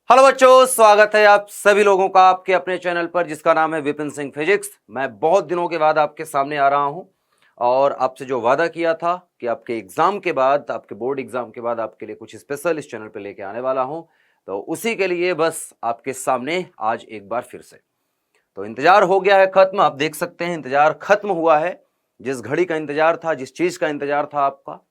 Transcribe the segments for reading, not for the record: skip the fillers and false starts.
Hello बच्चों, स्वागत है आप सभी लोगों का आपके अपने चैनल पर जिसका नाम है विपिन सिंह फिजिक्स। मैं बहुत दिनों के बाद आपके सामने आ रहा हूं और आपसे जो वादा किया था कि आपके एग्जाम के बाद, आपके बोर्ड एग्जाम के बाद आपके लिए कुछ स्पेशल इस चैनल पर लेके आने वाला हूं, तो उसी के लिए बस आपके सामने आज एक बार फिर से। तो इंतजार हो गया है खत्म। आप देख सकते हैं इंतजार खत्म हुआ है। जिस घड़ी का इंतजार था, जिस चीज का इंतजार था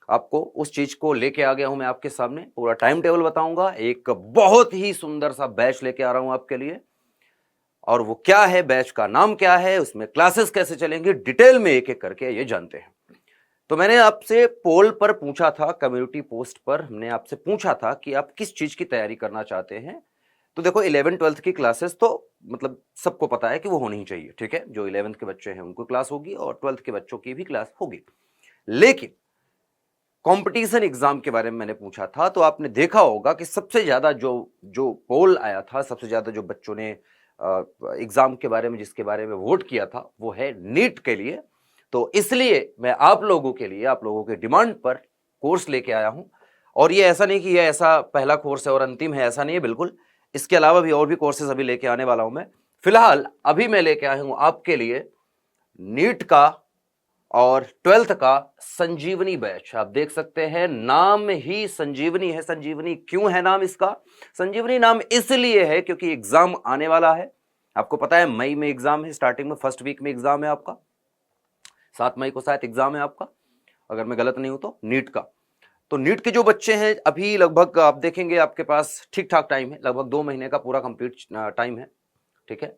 आपको उस चीज को लेके आ गया हूं मैं आपके सामने। पूरा टाइम टेबल बताऊंगा, एक बहुत ही सुंदर सा बैच लेके आ रहा हूं आपके लिए। और वो क्या है, बैच का नाम क्या है, उसमें क्लासेस कैसे चलेंगे, डिटेल में एक एक करके ये जानते हैं। तो मैंने आपसे पोल पर पूछा था, कम्युनिटी पोस्ट पर हमने आपसे पूछा था कि आप किस चीज की तैयारी करना चाहते हैं। तो देखो 11th-12th की क्लासेस तो मतलब सबको पता है कि वो होनी ही चाहिए, ठीक है। जो 11th के बच्चे हैं उनको क्लास होगी और 12th के बच्चों की भी क्लास होगी। लेकिन कंपटीशन एग्जाम के बारे में मैंने पूछा था, तो आपने देखा होगा कि सबसे ज्यादा जो जो पोल आया था, सबसे ज्यादा जो बच्चों ने एग्जाम के बारे में, जिसके बारे में वोट किया था, वो है नीट के लिए। तो इसलिए मैं आप लोगों के लिए, आप लोगों के डिमांड पर कोर्स लेके आया हूं। और ये ऐसा नहीं कि ये ऐसा पहला कोर्स है और अंतिम है, ऐसा नहीं है बिल्कुल। इसके अलावा भी और भी कोर्सेज अभी लेके आने वाला हूं मैं। फिलहाल अभी मैं लेके आया हूं आपके लिए नीट का और 12th का संजीवनी बैच। आप देख सकते हैं नाम ही संजीवनी है। संजीवनी क्यों है नाम इसका? संजीवनी नाम इसलिए है क्योंकि एग्जाम आने वाला है। आपको पता है मई में एग्जाम है, स्टार्टिंग में फर्स्ट वीक में एग्जाम है आपका। 7 मई को शायद एग्जाम है आपका, अगर मैं गलत नहीं हूं तो, नीट का। तो नीट के जो बच्चे हैं अभी लगभग आप देखेंगे आपके पास ठीक ठाक टाइम है, लगभग 2 महीने का पूरा कंप्लीट टाइम है, ठीक है।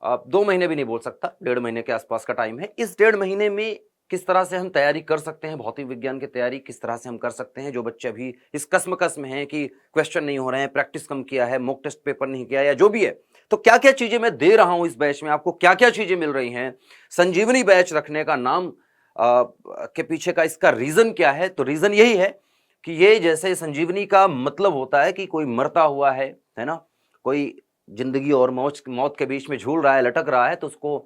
आप 2 महीने भी नहीं बोल सकता, 1.5 महीने के आसपास का टाइम है। इस 1.5 महीने में किस तरह से हम तैयारी कर सकते हैं, भौतिक विज्ञान की तैयारी किस तरह से हम कर सकते हैं। जो बच्चे अभी इस कसम में हैं कि क्वेश्चन नहीं हो रहे हैं, प्रैक्टिस कम किया है, मॉक टेस्ट पेपर नहीं किया या जो भी है, तो क्या क्या चीजें मैं दे रहा हूं इस बैच में, आपको क्या क्या चीजें मिल रही हैं। संजीवनी बैच रखने का नाम के पीछे का इसका रीजन क्या है? तो रीजन यही है कि ये जैसे संजीवनी का मतलब होता है कि कोई मरता हुआ है ना, कोई जिंदगी और मौत के बीच में झूल रहा है, लटक रहा है, तो उसको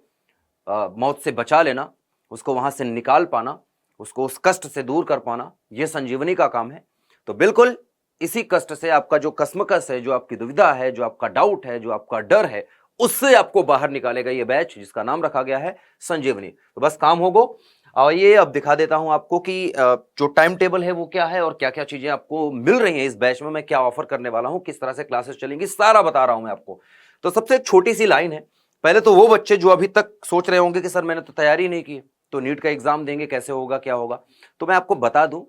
मौत से बचा लेना, उसको वहां से निकाल पाना, उसको उस कष्ट से दूर कर पाना, यह संजीवनी का काम है। तो बिल्कुल इसी कष्ट से, आपका जो कसमकस है, जो आपकी दुविधा है, जो आपका डाउट है, जो आपका डर है, उससे आपको बाहर निकालेगा ये बैच, जिसका नाम रखा गया है संजीवनी। तो बस काम होगा। और ये अब दिखा देता हूं आपको कि जो टाइम टेबल है वो क्या है और क्या क्या चीजें आपको मिल रही हैं इस बैच में, मैं क्या ऑफर करने वाला हूं, किस तरह से क्लासेस चलेंगी, सारा बता रहा हूं मैं आपको। तो सबसे छोटी सी लाइन है। पहले तो वो बच्चे जो अभी तक सोच रहे होंगे कि सर मैंने तो तैयारी नहीं की, तो नीट का एग्जाम देंगे, कैसे होगा, क्या होगा, तो मैं आपको बता दूं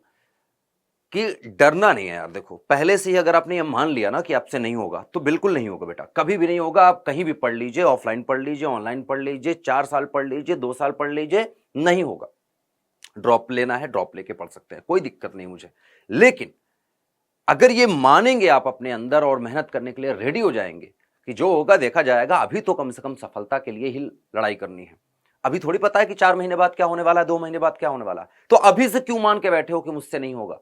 कि डरना नहीं है यार। देखो पहले से ही अगर आपने ये मान लिया ना कि आपसे नहीं होगा, तो बिल्कुल नहीं होगा बेटा, कभी भी नहीं होगा। आप कहीं भी पढ़ लीजिए, ऑफलाइन पढ़ लीजिए, ऑनलाइन पढ़ लीजिए, 4 साल पढ़ लीजिए, 2 साल पढ़ लीजिए, नहीं होगा। ड्रॉप लेना है ड्रॉप लेके पढ़ सकते हैं, कोई दिक्कत नहीं मुझे। लेकिन अगर ये मानेंगे आप अपने अंदर और मेहनत करने के लिए रेडी हो जाएंगे कि जो होगा देखा जाएगा, अभी तो कम से कम सफलता के लिए ही लड़ाई करनी है। अभी थोड़ी पता है कि 4 महीने बाद क्या होने वाला है, 2 महीने बाद क्या होने वाला है। तो अभी से क्यों मान के बैठे हो कि मुझसे नहीं होगा?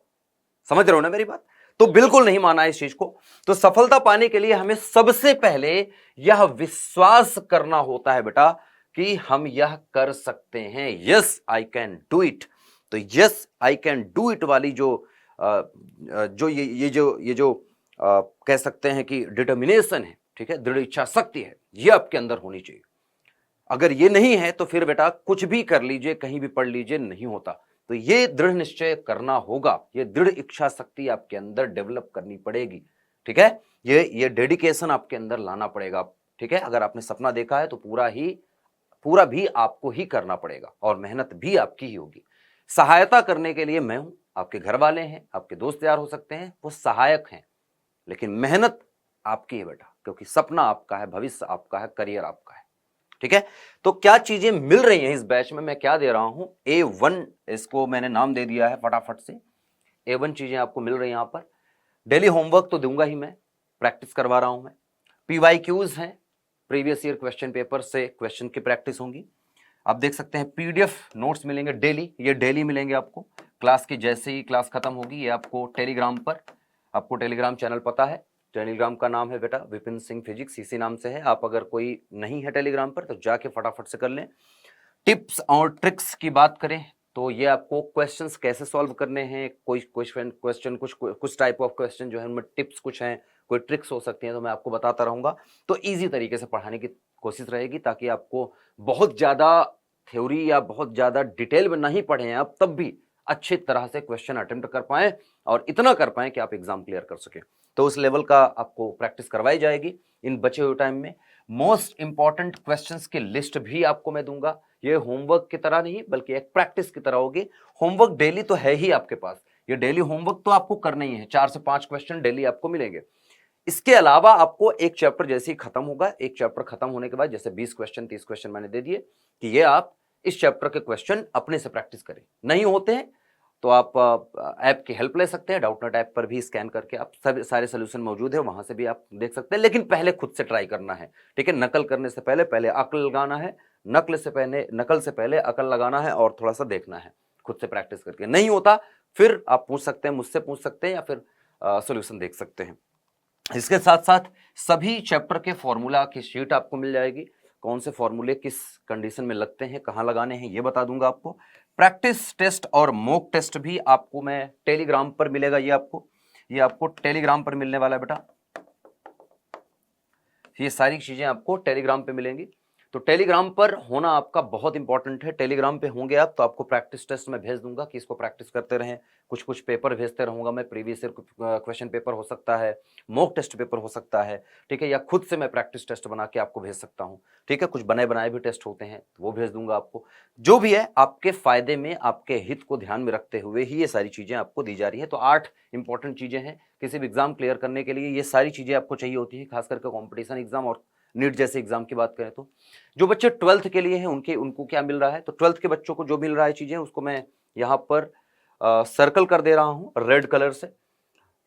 समझ रहे हो ना मेरी बात? तो बिल्कुल नहीं माना इस चीज को। तो सफलता पाने के लिए हमें सबसे पहले यह विश्वास करना होता है बेटा कि हम यह कर सकते हैं। Yes I can do it. तो yes I can do it वाली जो ये जो कह सकते हैं कि डिटर्मिनेशन है, ठीक है, दृढ़ इच्छा शक्ति है, ये आपके अंदर होनी चाहिए। अगर ये नहीं है तो फिर बेटा कुछ भी कर लीजिए, कहीं भी पढ़ लीजिए, नहीं होता। तो ये दृढ़ निश्चय करना होगा, ये दृढ़ इच्छा शक्ति आपके अंदर डेवलप करनी पड़ेगी, ठीक है। ये डेडिकेशन आपके अंदर लाना पड़ेगा, ठीक है। अगर आपने सपना देखा है तो पूरा भी आपको ही करना पड़ेगा और मेहनत भी आपकी ही होगी। सहायता करने के लिए मैं हूं, आपके घर वाले हैं, आपके दोस्त यार हो सकते हैं, वो सहायक हैं, लेकिन मेहनत आपकी है बेटा, क्योंकि सपना आपका है, भविष्य आपका है, करियर आपका है, ठीक है। तो क्या चीजें मिल रही हैं इस बैच में, मैं क्या दे रहा हूं? A1, इसको मैंने नाम दे दिया है फटाफट से। A1 चीजें आपको मिल रही हैं यहां पर। डेली होमवर्क तो दूंगा ही मैं, प्रैक्टिस करवा रहा हूं मैं। PYQs हैं, प्रीवियस ईयर क्वेश्चन पेपर से क्वेश्चन की प्रैक्टिस होगी। आप देख सकते हैं PDF नोट्स मिलेंगे डेली, ये डेली मिलेंगे आपको। क्लास की जैसे ही क्लास खत्म होगी ये आपको टेलीग्राम पर, आपको टेलीग्राम चैनल पता है, टेलीग्राम का नाम है बेटा विपिन सिंह फिजिक्स, इसी नाम से है। आप अगर कोई नहीं है टेलीग्राम पर तो जाके फटाफट से कर लें। टिप्स और ट्रिक्स की बात करें तो ये आपको क्वेश्चंस कैसे सॉल्व करने हैं, कोई क्वेश्चन कुछ टाइप ऑफ क्वेश्चन जो है उनमें टिप्स कुछ हैं, कोई ट्रिक्स हो सकती हैं, तो मैं आपको बताता रहूँगा। तो ईजी तरीके से पढ़ाने की कोशिश रहेगी ताकि आपको बहुत ज़्यादा थ्योरी या बहुत ज़्यादा डिटेल में नहीं पढ़े हैं आप, तब भी अच्छी तरह से क्वेश्चन अटेम्प्ट कर पाएं और इतना कर पाएं कि आप एग्जाम क्लियर कर सकें। तो उस लेवल का आपको प्रैक्टिस करवाई जाएगी इन बचे हुए टाइम में। मोस्ट इंपॉर्टेंट क्वेश्चंस की लिस्ट भी आपको मैं दूंगा। ये होमवर्क की तरह नहीं बल्कि एक प्रैक्टिस की तरह होगी। होमवर्क डेली तो है ही आपके पास, ये डेली होमवर्क तो आपको करना ही है, 4 से 5 क्वेश्चन डेली आपको मिलेंगे। इसके अलावा आपको एक चैप्टर जैसे ही खत्म होगा, एक चैप्टर खत्म होने के बाद जैसे 20 क्वेश्चन 30 क्वेश्चन मैंने दे दिए कि ये आप इस चैप्टर के क्वेश्चन अपने से प्रैक्टिस करें। नहीं होते हैं तो आप ऐप की हेल्प ले सकते हैं, डाउटनेट ऐप पर भी स्कैन करके आप सारे सोल्यूशन मौजूद है, वहां से भी आप देख सकते हैं। लेकिन पहले खुद से ट्राई करना है, ठीक है। नकल करने से पहले अकल लगाना है, नकल से पहले अकल लगाना है और थोड़ा सा देखना है खुद से प्रैक्टिस करके। नहीं होता फिर आप पूछ सकते हैं, मुझसे पूछ सकते हैं या फिर सोल्यूशन देख सकते हैं। इसके साथ साथ सभी चैप्टर के फॉर्मूला की शीट आपको मिल जाएगी, कौन से फॉर्मूले किस कंडीशन में लगते हैं, कहाँ लगाने हैं, ये बता दूंगा आपको। प्रैक्टिस टेस्ट और मॉक टेस्ट भी आपको मैं टेलीग्राम पर मिलेगा। ये आपको टेलीग्राम पर मिलने वाला है बेटा, ये सारी चीजें आपको टेलीग्राम पे मिलेंगी। तो टेलीग्राम पर होना आपका बहुत इंपॉर्टेंट है। टेलीग्राम पे होंगे आप तो आपको प्रैक्टिस टेस्ट में भेज दूंगा कि इसको प्रैक्टिस करते रहें। कुछ पेपर भेजते रहूंगा मैं, प्रीवियस ईयर क्वेश्चन पेपर हो सकता है, मॉक टेस्ट पेपर हो सकता है, ठीक है, या खुद से मैं प्रैक्टिस टेस्ट बना के आपको भेज सकता हूं, ठीक है। कुछ बने बनाए भी टेस्ट होते हैं तो वो भेज दूंगा आपको। जो भी है आपके फायदे में, आपके हित को ध्यान में रखते हुए ही ये सारी चीजें आपको दी जा रही है। तो 8 इंपॉर्टेंट चीजें हैं किसी भी एग्जाम क्लियर करने के लिए, ये सारी चीजें आपको चाहिए होती है, खास करके कॉम्पिटिशन एग्जाम और नीट जैसे एग्जाम की बात करें तो। जो बच्चे 12th के लिए हैं उनको क्या मिल रहा है, तो 12th के बच्चों को जो मिल रहा है चीजें उसको मैं यहाँ पर सर्कल कर दे रहा हूँ रेड कलर से,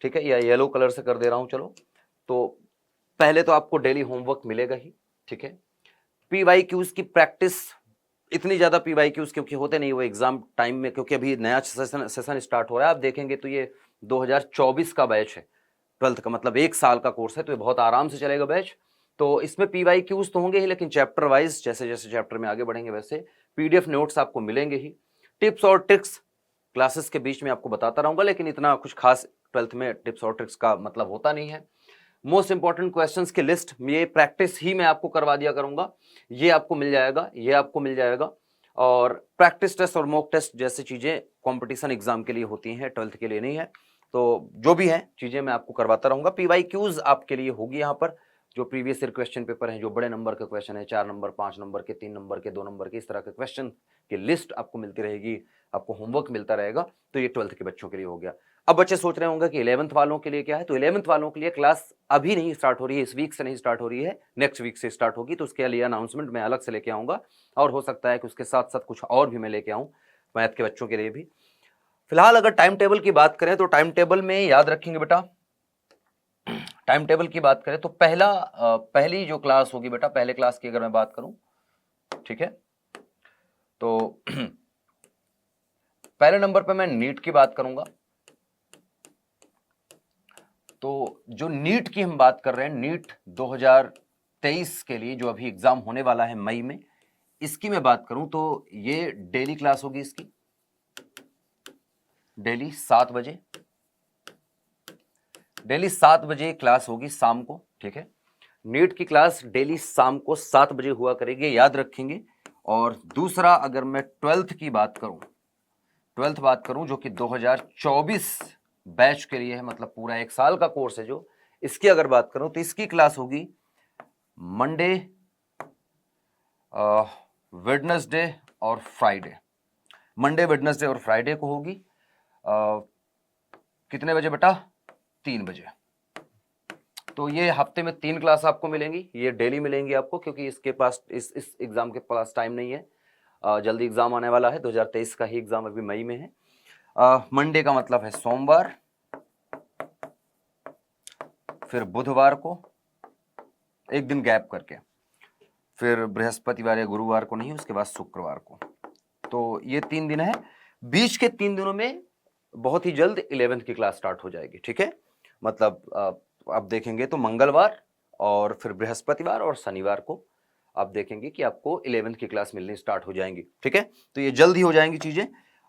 ठीक है, या येलो कलर से कर दे रहा हूँ। चलो, तो पहले तो आपको डेली होमवर्क मिलेगा ही, ठीक है। PYQs की प्रैक्टिस, इतनी ज्यादा PYQs क्योंकि होते नहीं वो एग्जाम टाइम में, क्योंकि अभी नया सेशन स्टार्ट हो रहा है। आप देखेंगे तो ये 2024 का बैच है, 12th का, मतलब 1 साल का कोर्स है, तो ये बहुत आराम से चलेगा बैच। तो इसमें PYQs तो होंगे ही, लेकिन चैप्टर वाइज जैसे जैसे चैप्टर में आगे बढ़ेंगे वैसे PDF नोट्स आपको मिलेंगे ही। टिप्स और ट्रिक्स क्लासेस के बीच में आपको बताता रहूंगा, लेकिन इतना कुछ खास 12th में टिप्स और ट्रिक्स का मतलब होता नहीं है। मोस्ट इंपॉर्टेंट क्वेश्चंस की लिस्ट, ये प्रैक्टिस ही मैं आपको करवा दिया करूंगा, ये आपको मिल जाएगा। और प्रैक्टिस टेस्ट और मॉक टेस्ट जैसी चीजें कंपटीशन एग्जाम के लिए होती हैं, 12th के लिए नहीं है। तो जो भी है चीजें मैं आपको करवाता रहूंगा। PYQs आपके लिए होगी यहाँ पर, जो प्रीवियस ईयर क्वेश्चन पेपर हैं, जो बड़े नंबर के क्वेश्चन है, 4 नंबर 5 नंबर के, 3 नंबर के, 2 नंबर के, इस तरह के क्वेश्चन की लिस्ट आपको मिलती रहेगी, आपको होमवर्क मिलता रहेगा। तो ये 12th के बच्चों के लिए हो गया। अब बच्चे सोच रहे होंगे कि 11th वालों के लिए क्या है, तो 11th वालों के लिए क्लास अभी नहीं स्टार्ट हो रही है, इस वीक से नहीं स्टार्ट हो रही है, नेक्स्ट वीक से स्टार्ट होगी। तो उसके लिए अनाउंसमेंट मैं अलग से लेके आऊंगा, और हो सकता है कि उसके साथ साथ कुछ और भी मैं लेके आऊँ मैथ के बच्चों के लिए भी। फिलहाल अगर टाइम टेबल की बात करें तो टाइम टेबल में याद रखेंगे बेटा, टाइम टेबल की बात करें तो पहली जो क्लास होगी बेटा, पहले क्लास की अगर मैं बात करूं, ठीक है, तो पहले नंबर पे मैं नीट की बात करूंगा। तो जो नीट की हम बात कर रहे हैं, नीट 2023 के लिए जो अभी एग्जाम होने वाला है मई में, इसकी मैं बात करूं तो ये डेली क्लास होगी, इसकी डेली 7 बजे, डेली 7 बजे क्लास होगी शाम को, ठीक है। नीट की क्लास डेली शाम को 7 बजे हुआ करेगी, याद रखेंगे। और दूसरा, अगर मैं 12th की बात करूं जो कि 2024 बैच के लिए है, मतलब पूरा 1 साल का कोर्स है जो, इसकी अगर बात करूं तो इसकी क्लास होगी मंडे, वेडनेसडे और फ्राइडे। मंडे, वेडनेसडे और फ्राइडे को होगी। कितने बजे बेटा? 3 बजे। तो ये हफ्ते में 3 क्लास आपको मिलेंगी, ये डेली मिलेंगी आपको, क्योंकि इसके पास इस एग्जाम के पास टाइम नहीं है, जल्दी एग्जाम आने वाला है, 2023 का ही एग्जाम अभी मई में है। मंडे का मतलब है सोमवार, फिर बुधवार को एक दिन गैप करके, फिर बृहस्पतिवार या गुरुवार को नहीं, उसके बाद शुक्रवार को। तो ये 3 दिन है। बीच के 3 दिनों में बहुत ही जल्द 11th की क्लास स्टार्ट हो जाएगी, ठीक है। मतलब आप देखेंगे तो मंगलवार और फिर बृहस्पतिवार और शनिवार को आप देखेंगे कि आपको 11th की क्लास मिलनी स्टार्ट हो जाएंगी, ठीक है। तो ये जल्द ही हो जाएंगी चीजें।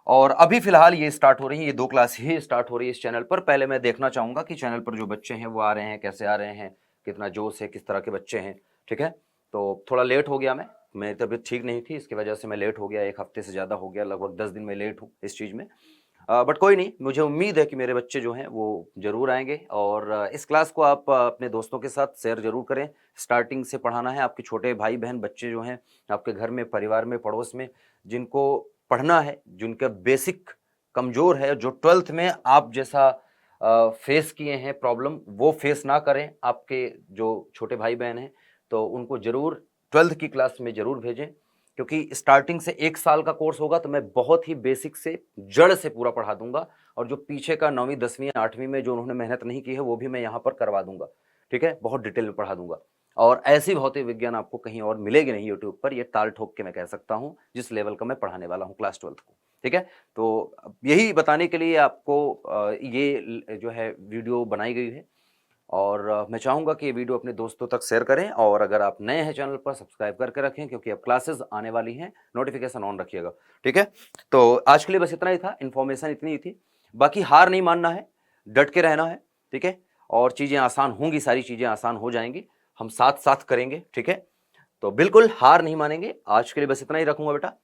और अभी फिलहाल ये स्टार्ट हो रही है, ये 2 क्लास ही स्टार्ट हो रही है इस चैनल पर। पहले मैं देखना चाहूँगा कि चैनल पर जो बच्चे हैं वो आ रहे हैं, कैसे आ रहे हैं, कितना जोश है, किस तरह के बच्चे हैं, ठीक है। तो थोड़ा लेट हो गया मेरी तबीयत ठीक नहीं थी, इसकी वजह से मैं लेट हो गया, 1 हफ्ते से ज़्यादा हो गया, लगभग 10 दिन में लेट हूँ इस चीज़ में। बट कोई नहीं, मुझे उम्मीद है कि मेरे बच्चे जो हैं वो ज़रूर आएंगे। और इस क्लास को आप अपने दोस्तों के साथ शेयर ज़रूर करें। स्टार्टिंग से पढ़ाना है, आपके छोटे भाई बहन बच्चे जो हैं आपके घर में, परिवार में, पड़ोस में, जिनको पढ़ना है, जिनका बेसिक कमज़ोर है, जो 12th में आप जैसा फेस किए हैं प्रॉब्लम, वो फेस ना करें आपके जो छोटे भाई बहन हैं, तो उनको ज़रूर 12th की क्लास में ज़रूर भेजें। क्योंकि स्टार्टिंग से 1 साल का कोर्स होगा तो मैं बहुत ही बेसिक से, जड़ से पूरा पढ़ा दूंगा। और जो पीछे का 9वीं 10वीं 8वीं में जो उन्होंने मेहनत नहीं की है वो भी मैं यहाँ पर करवा दूंगा, ठीक है, बहुत डिटेल में पढ़ा दूंगा। और ऐसी भौतिक विज्ञान आपको कहीं और मिलेगी नहीं यूट्यूब पर, ये ताल ठोक के मैं कह सकता हूँ, जिस लेवल का मैं पढ़ाने वाला हूँ क्लास 12th को, ठीक है। तो यही बताने के लिए आपको ये जो है वीडियो बनाई गई है। और मैं चाहूँगा कि ये वीडियो अपने दोस्तों तक शेयर करें। और अगर आप नए हैं चैनल पर, सब्सक्राइब करके रखें, क्योंकि अब क्लासेस आने वाली हैं, नोटिफिकेशन ऑन रखिएगा, ठीक है। तो आज के लिए बस इतना ही था, इन्फॉर्मेशन इतनी ही थी। बाकी हार नहीं मानना है, डट के रहना है, ठीक है। और चीज़ें आसान होंगी, सारी चीज़ें आसान हो जाएंगी, हम साथ साथ करेंगे, ठीक है। तो बिल्कुल हार नहीं मानेंगे। आज के लिए बस इतना ही रखूँगा बेटा।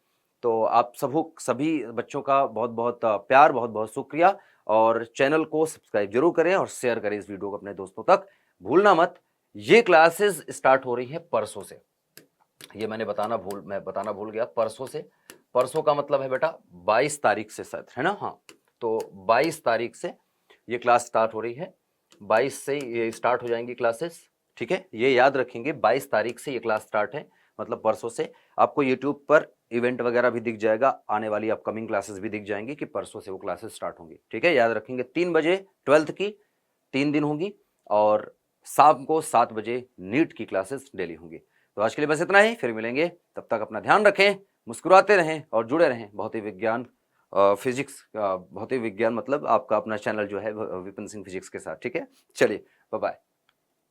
तो आप सभी बच्चों का बहुत बहुत प्यार, बहुत बहुत शुक्रिया। और चैनल को सब्सक्राइब जरूर करें और शेयर करें इस वीडियो को अपने दोस्तों तक, भूलना मत। ये क्लासेस स्टार्ट हो रही है परसों से, ये मैं बताना भूल गया, परसों से। परसों का मतलब है बेटा 22 तारीख से शायद, है ना, हाँ। तो 22 तारीख से ये क्लास स्टार्ट हो रही है, 22 से ये स्टार्ट हो जाएंगी क्लासेस, ठीक है। ये याद रखेंगे, 22 तारीख से ये क्लास स्टार्ट है, मतलब परसों से। आपको यूट्यूब पर इवेंट वगैरह भी दिख जाएगा, आने वाली अपकमिंग क्लासेस भी दिख जाएंगी कि परसों से वो क्लासेस स्टार्ट होंगी, ठीक है। याद रखेंगे 3 बजे 12th की 3 दिन होंगी, और शाम को 7 बजे नीट की क्लासेस डेली होंगी। तो आज के लिए बस इतना ही, फिर मिलेंगे, तब तक अपना ध्यान रखें, मुस्कुराते रहें और जुड़े रहें भौतिक विज्ञान, फिजिक्स, भौतिक विज्ञान मतलब आपका अपना चैनल जो है विपिन सिंह फिजिक्स के साथ, ठीक है। चलिए, बाय बाय।